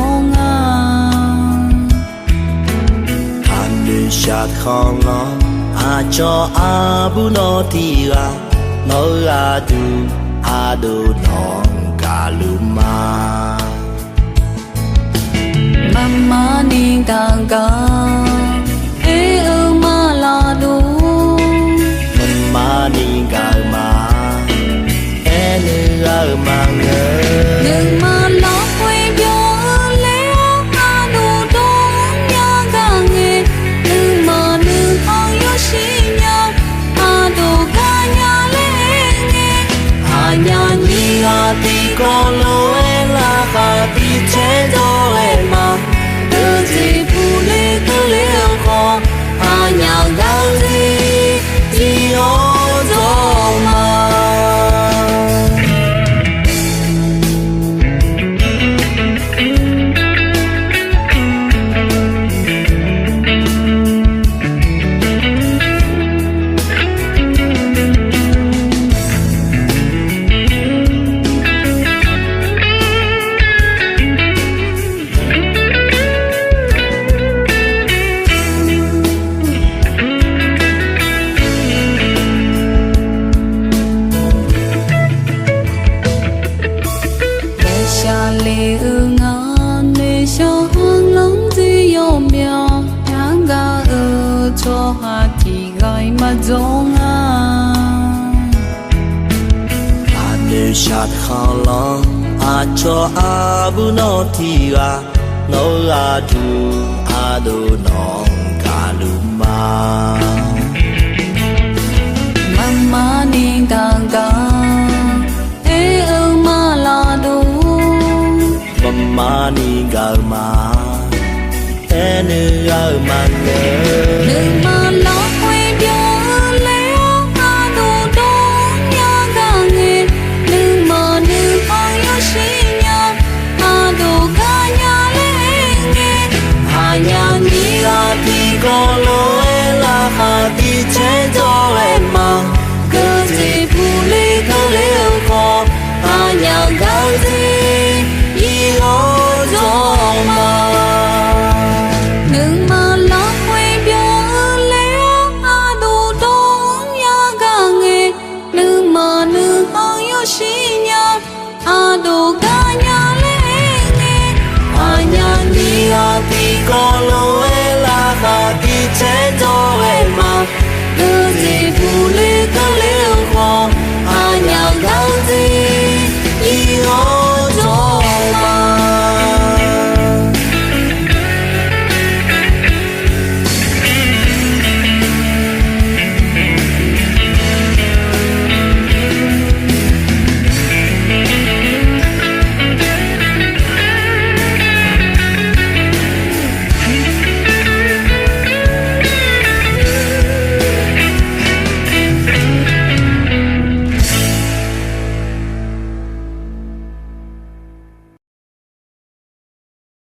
dòng Hàn nữ sát khó lo cho bu nó thì nó du non cả luma Mama ning tang ka ma la du Mama ning ka ma nữ ma ngơ nhưng mà lo quay gió léo du đông nhà ga nghe nhưng mà nữ thang yo xi nhau du ca nhà lên nghe nhà ni ti con lo la ka ti che do ma từ gì phụ lê cứ liêu khó nhà ga ti o do ma cho hà thì gai mà dòng nữ sát khó lo cho bu nó thì nó du non cả luma Mama ning tang ka ma la du Mama ning ka ma nữ ma ngơ nữ ma